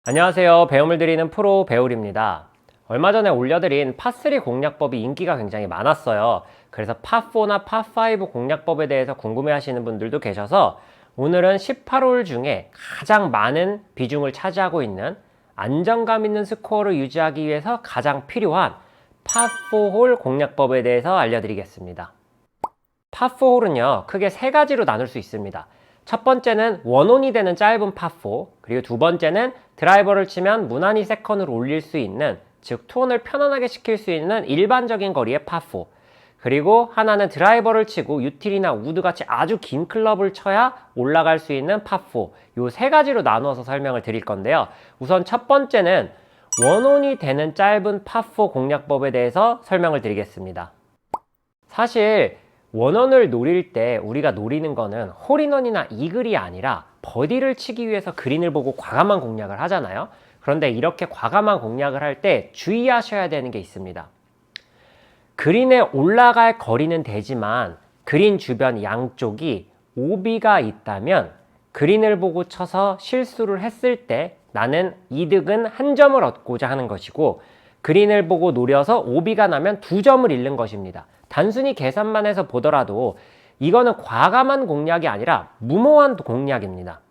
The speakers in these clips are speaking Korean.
안녕하세요. 배움을 드리는 프로 배울입니다. 얼마 전에 올려드린 파3 공략법이 인기가 굉장히 많았어요. 그래서 파4나 파5 공략법에 대해서 궁금해 하시는 분들도 계셔서 오늘은 18홀 중에 가장 많은 비중을 차지하고 있는 안정감 있는 스코어를 유지하기 위해서 가장 필요한 파4홀 공략법에 대해서 알려드리겠습니다. 파4홀은요, 크게 세 가지로 나눌 수 있습니다. 첫 번째는 원온이 되는 짧은 파4, 그리고 두 번째는 드라이버를 치면 무난히 세컨을 올릴 수 있는, 즉 투혼을 편안하게 시킬 수 있는 일반적인 거리의 파4, 그리고 하나는 드라이버를 치고 유틸이나 우드같이 아주 긴 클럽을 쳐야 올라갈 수 있는 파4. 요 세 가지로 나누어서 설명을 드릴 건데요. 우선 첫 번째는 원온이 되는 짧은 파4 공략법에 대해서 설명을 드리겠습니다. 사실 원원을 노릴 때 우리가 노리는 거는 홀인원이나 이글이 아니라 버디를 치기 위해서 그린을 보고 과감한 공략을 하잖아요. 그런데 이렇게 과감한 공략을 할 때 주의하셔야 되는 게 있습니다. 그린에 올라갈 거리는 되지만 그린 주변 양쪽이 오비가 있다면 그린을 보고 쳐서 실수를 했을 때 나는 이득은 한 점을 얻고자 하는 것이고, 그린을 보고 노려서 오비가 나면 2점을 잃는 것입니다. 단순히 계산만 해서 보더라도 이거는 과감한 공략이 아니라 무모한 공략입니다.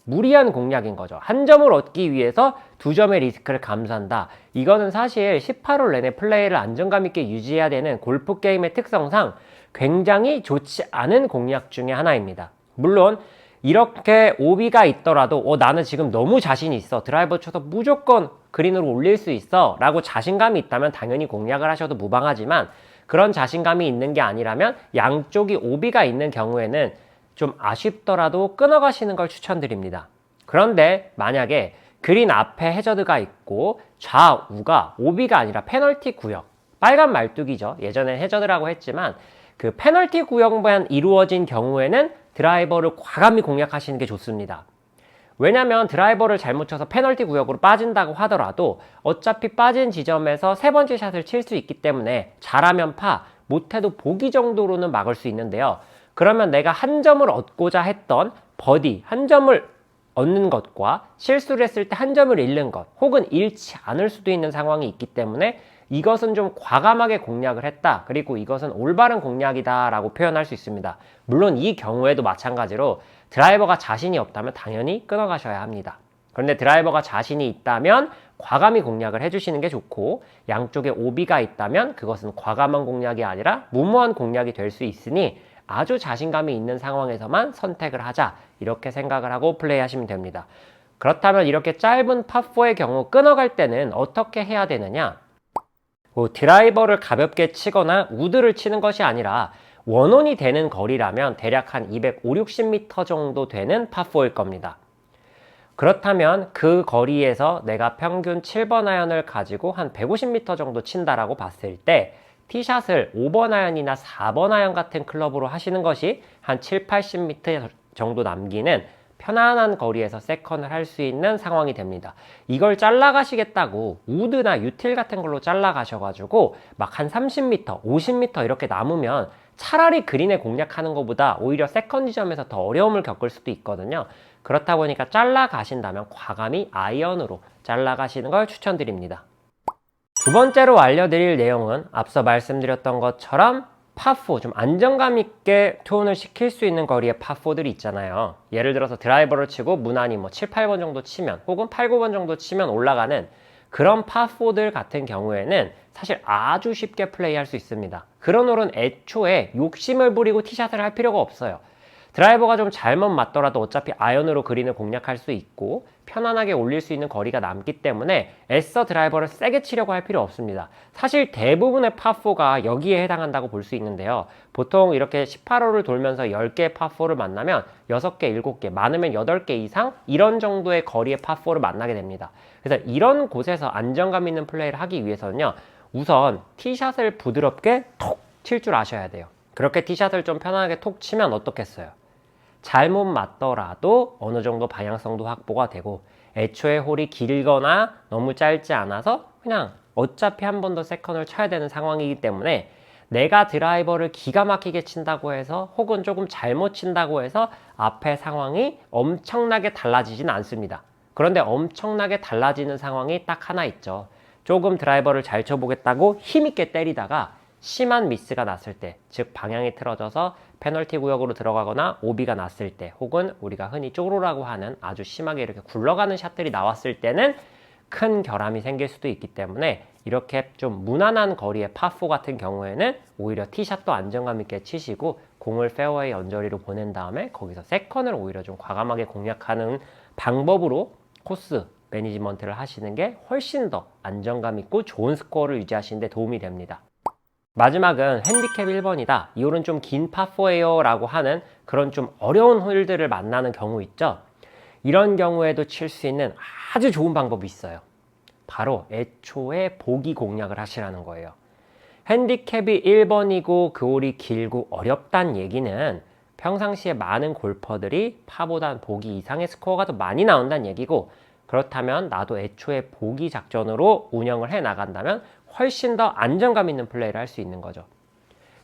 무리한 공략인 거죠. 한 점을 얻기 위해서 2점의 리스크를 감수한다. 이거는 사실 18홀 내내 플레이를 안정감 있게 유지해야 되는 골프 게임의 특성상 굉장히 좋지 않은 공략 중에 하나입니다. 물론 이렇게 오비가 있더라도 나는 지금 너무 자신이 있어, 드라이버 쳐서 무조건 그린으로 올릴 수 있어 라고 자신감이 있다면 당연히 공략을 하셔도 무방하지만, 그런 자신감이 있는 게 아니라면 양쪽이 오비가 있는 경우에는 좀 아쉽더라도 끊어가시는 걸 추천드립니다. 그런데 만약에 그린 앞에 해저드가 있고 좌우가 오비가 아니라 페널티 구역, 빨간 말뚝이죠. 예전엔 해저드라고 했지만 그 페널티 구역만 이루어진 경우에는 드라이버를 과감히 공략하시는 게 좋습니다. 왜냐면 드라이버를 잘못 쳐서 페널티 구역으로 빠진다고 하더라도 어차피 빠진 지점에서 세 번째 샷을 칠 수 있기 때문에 잘하면 파, 못해도 보기 정도로는 막을 수 있는데요. 그러면 내가 한 점을 얻고자 했던 버디, 한 점을 얻는 것과 실수를 했을 때 한 점을 잃는 것, 혹은 잃지 않을 수도 있는 상황이 있기 때문에 이것은 좀 과감하게 공략을 했다, 그리고 이것은 올바른 공략이다 라고 표현할 수 있습니다. 물론 이 경우에도 마찬가지로 드라이버가 자신이 없다면 당연히 끊어가셔야 합니다. 그런데 드라이버가 자신이 있다면 과감히 공략을 해주시는 게 좋고, 양쪽에 오비가 있다면 그것은 과감한 공략이 아니라 무모한 공략이 될 수 있으니 아주 자신감이 있는 상황에서만 선택을 하자, 이렇게 생각을 하고 플레이하시면 됩니다. 그렇다면 이렇게 짧은 파4의 경우 끊어갈 때는 어떻게 해야 되느냐? 드라이버를 가볍게 치거나 우드를 치는 것이 아니라 원온이 되는 거리라면 대략 한 250, 60m 정도 되는 파4일 겁니다. 그렇다면 그 거리에서 내가 평균 7번 아이언을 가지고 한 150m 정도 친다라고 봤을 때 티샷을 5번 아이언이나 4번 아이언 같은 클럽으로 하시는 것이 한 7, 80m 정도 남기는 편안한 거리에서 세컨을 할 수 있는 상황이 됩니다. 이걸 잘라 가시겠다고 우드나 유틸 같은 걸로 잘라 가셔가지고 막 한 30m, 50m 이렇게 남으면 차라리 그린에 공략하는 것보다 오히려 세컨 지점에서 더 어려움을 겪을 수도 있거든요. 그렇다 보니까 잘라 가신다면 과감히 아이언으로 잘라 가시는 걸 추천드립니다. 두 번째로 알려드릴 내용은 앞서 말씀드렸던 것처럼 파4, 좀 안정감 있게 투혼을 시킬 수 있는 거리의 파4들이 있잖아요. 예를 들어서 드라이버를 치고 무난히 7, 8번 정도 치면, 혹은 8, 9번 정도 치면 올라가는 그런 파4들 같은 경우에는 사실 아주 쉽게 플레이할 수 있습니다. 그런 홀은 애초에 욕심을 부리고 티샷을 할 필요가 없어요. 드라이버가 좀 잘못 맞더라도 어차피 아이언으로 그린을 공략할 수 있고 편안하게 올릴 수 있는 거리가 남기 때문에 애써 드라이버를 세게 치려고 할 필요 없습니다. 사실 대부분의 파4가 여기에 해당한다고 볼 수 있는데요. 보통 이렇게 18홀을 돌면서 10개의 파4를 만나면 6개, 7개, 많으면 8개 이상 이런 정도의 거리의 파4를 만나게 됩니다. 그래서 이런 곳에서 안정감 있는 플레이를 하기 위해서는요, 우선 티샷을 부드럽게 톡 칠 줄 아셔야 돼요. 그렇게 티샷을 좀 편안하게 톡 치면 어떻겠어요? 잘못 맞더라도 어느 정도 방향성도 확보가 되고, 애초에 홀이 길거나 너무 짧지 않아서 그냥 어차피 한 번 더 세컨을 쳐야 되는 상황이기 때문에 내가 드라이버를 기가 막히게 친다고 해서, 혹은 조금 잘못 친다고 해서 앞에 상황이 엄청나게 달라지진 않습니다. 그런데 엄청나게 달라지는 상황이 딱 하나 있죠. 조금 드라이버를 잘 쳐보겠다고 힘있게 때리다가 심한 미스가 났을 때, 즉 방향이 틀어져서 페널티 구역으로 들어가거나 오비가 났을 때, 혹은 우리가 흔히 쪼로라고 하는 아주 심하게 이렇게 굴러가는 샷들이 나왔을 때는 큰 결함이 생길 수도 있기 때문에 이렇게 좀 무난한 거리의 파4 같은 경우에는 오히려 티샷도 안정감 있게 치시고 공을 페어웨이 언저리로 보낸 다음에 거기서 세컨을 오히려 좀 과감하게 공략하는 방법으로 코스 매니지먼트를 하시는 게 훨씬 더 안정감 있고 좋은 스코어를 유지하시는 데 도움이 됩니다. 마지막은 핸디캡 1번이다. 이 홀은 좀 긴 파4예요 라고 하는 그런 좀 어려운 홀들을 만나는 경우 있죠. 이런 경우에도 칠 수 있는 아주 좋은 방법이 있어요. 바로 애초에 보기 공략을 하시라는 거예요. 핸디캡이 1번이고 그 홀이 길고 어렵단 얘기는 평상시에 많은 골퍼들이 파보단 보기 이상의 스코어가 더 많이 나온다는 얘기고, 그렇다면 나도 애초에 보기 작전으로 운영을 해 나간다면 훨씬 더 안정감 있는 플레이를 할 수 있는 거죠.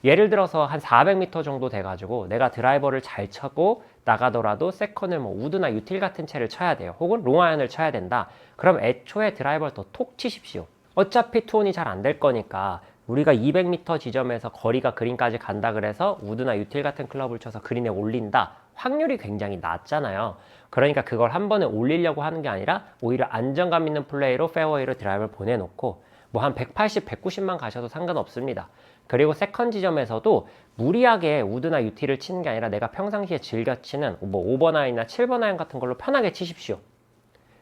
예를 들어서 한 400m 정도 돼가지고 내가 드라이버를 잘 쳐고 나가더라도 세컨을 뭐 우드나 유틸 같은 채를 쳐야 돼요. 혹은 롱아이언을 쳐야 된다. 그럼 애초에 드라이버를 더 톡 치십시오. 어차피 투혼이 잘 안 될 거니까 우리가 200m 지점에서 거리가 그린까지 간다 그래서 우드나 유틸 같은 클럽을 쳐서 그린에 올린다. 확률이 굉장히 낮잖아요. 그러니까 그걸 한 번에 올리려고 하는 게 아니라 오히려 안정감 있는 플레이로 페어웨이로 드라이버를 보내놓고 뭐 한 180, 190만 가셔도 상관없습니다. 그리고 세컨 지점에서도 무리하게 우드나 유티를 치는 게 아니라 내가 평상시에 즐겨 치는 뭐 5번 아이언이나 7번 아이언 같은 걸로 편하게 치십시오.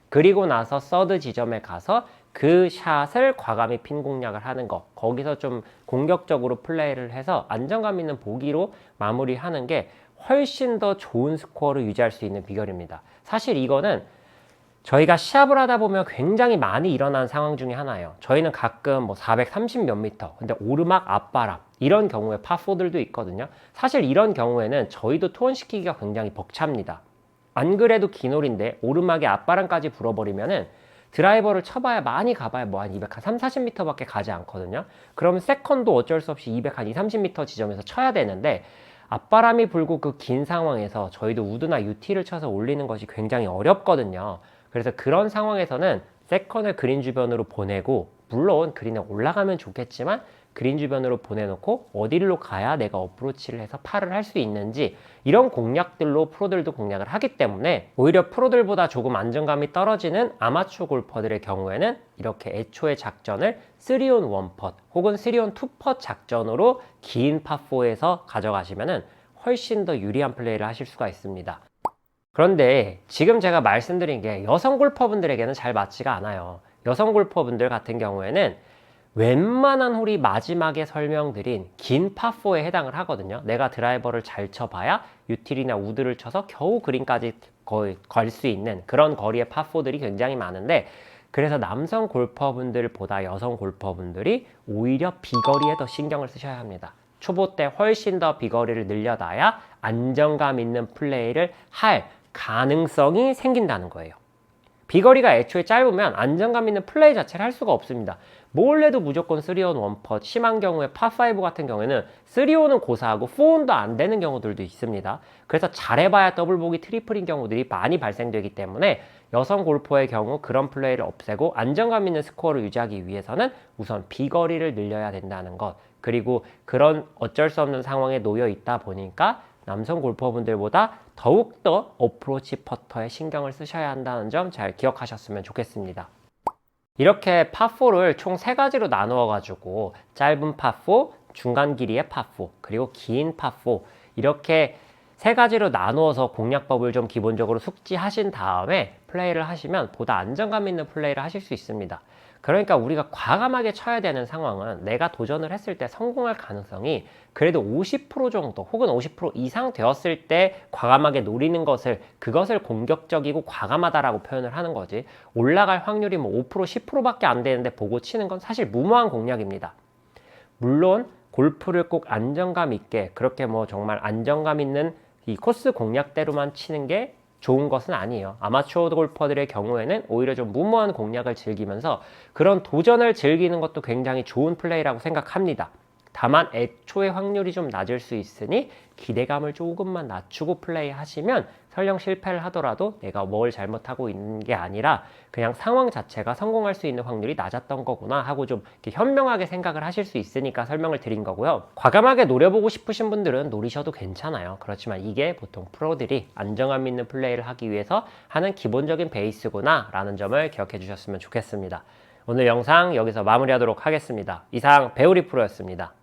그리고 나서 서드 지점에 가서 그 샷을 과감히 핀 공략을 하는 거, 거기서 좀 공격적으로 플레이를 해서 안정감 있는 보기로 마무리하는 게 훨씬 더 좋은 스코어를 유지할 수 있는 비결입니다. 사실 이거는 저희가 시합을 하다 보면 굉장히 많이 일어나는 상황 중에 하나예요. 저희는 가끔 뭐 430 몇 미터, 근데 오르막 앞바람 이런 경우에 파4들도 있거든요. 사실 이런 경우에는 저희도 투혼시키기가 굉장히 벅찹니다. 안 그래도 긴 홀인데 오르막에 앞바람까지 불어버리면은 드라이버를 쳐봐야 많이 가봐야 뭐 한 230, 40m 밖에 가지 않거든요. 그러면 세컨도 어쩔 수 없이 220, 30m 지점에서 쳐야 되는데 앞바람이 불고 그 긴 상황에서 저희도 우드나 유티를 쳐서 올리는 것이 굉장히 어렵거든요. 그래서 그런 상황에서는 세컨을 그린 주변으로 보내고, 물론 그린에 올라가면 좋겠지만 그린 주변으로 보내놓고 어디로 가야 내가 어프로치를 해서 파를 할 수 있는지, 이런 공략들로 프로들도 공략을 하기 때문에 오히려 프로들보다 조금 안정감이 떨어지는 아마추어 골퍼들의 경우에는 이렇게 애초의 작전을 3온 1펫 혹은 3온 2펫 작전으로 긴 파4에서 가져가시면 훨씬 더 유리한 플레이를 하실 수가 있습니다. 그런데 지금 제가 말씀드린 게 여성 골퍼분들에게는 잘 맞지가 않아요. 여성 골퍼분들 같은 경우에는 웬만한 홀이 마지막에 설명드린 긴 파4에 해당을 하거든요. 내가 드라이버를 잘 쳐봐야 유틸이나 우드를 쳐서 겨우 그린까지 거의 갈 수 있는 그런 거리의 파4들이 굉장히 많은데, 그래서 남성 골퍼분들보다 여성 골퍼분들이 오히려 비거리에 더 신경을 쓰셔야 합니다. 초보 때 훨씬 더 비거리를 늘려놔야 안정감 있는 플레이를 할 가능성이 생긴다는 거예요. 비거리가 애초에 짧으면 안정감 있는 플레이 자체를 할 수가 없습니다. 뭘 해도 무조건 3온 1펫, 심한 경우에 파5 같은 경우에는 3온은 고사하고 4온도 안 되는 경우들도 있습니다. 그래서 잘해봐야 더블 보기 트리플인 경우들이 많이 발생되기 때문에 여성 골퍼의 경우 그런 플레이를 없애고 안정감 있는 스코어를 유지하기 위해서는 우선 비거리를 늘려야 된다는 것, 그리고 그런 어쩔 수 없는 상황에 놓여 있다 보니까 남성 골퍼분들보다 더욱더 어프로치 퍼터에 신경을 쓰셔야 한다는 점 잘 기억하셨으면 좋겠습니다. 이렇게 파4를 총 3가지로 나누어 가지고 짧은 파4, 중간 길이의 파4, 그리고 긴 파4 이렇게 3가지로 나누어서 공략법을 좀 기본적으로 숙지하신 다음에 플레이를 하시면 보다 안정감 있는 플레이를 하실 수 있습니다. 그러니까 우리가 과감하게 쳐야 되는 상황은 내가 도전을 했을 때 성공할 가능성이 그래도 50% 정도 혹은 50% 이상 되었을 때 과감하게 노리는 것을, 그것을 공격적이고 과감하다라고 표현을 하는 거지, 올라갈 확률이 뭐 5%, 10%밖에 안 되는데 보고 치는 건 사실 무모한 공략입니다. 물론 골프를 꼭 안정감 있게 그렇게 뭐 정말 안정감 있는 이 코스 공략대로만 치는 게 좋은 것은 아니에요. 아마추어 골퍼들의 경우에는 오히려 좀 무모한 공략을 즐기면서 그런 도전을 즐기는 것도 굉장히 좋은 플레이라고 생각합니다. 다만 애초에 확률이 좀 낮을 수 있으니 기대감을 조금만 낮추고 플레이하시면 설령 실패를 하더라도 내가 뭘 잘못하고 있는 게 아니라 그냥 상황 자체가 성공할 수 있는 확률이 낮았던 거구나 하고 좀 이렇게 현명하게 생각을 하실 수 있으니까 설명을 드린 거고요. 과감하게 노려보고 싶으신 분들은 노리셔도 괜찮아요. 그렇지만 이게 보통 프로들이 안정감 있는 플레이를 하기 위해서 하는 기본적인 베이스구나 라는 점을 기억해 주셨으면 좋겠습니다. 오늘 영상 여기서 마무리하도록 하겠습니다. 이상 배우리 프로였습니다.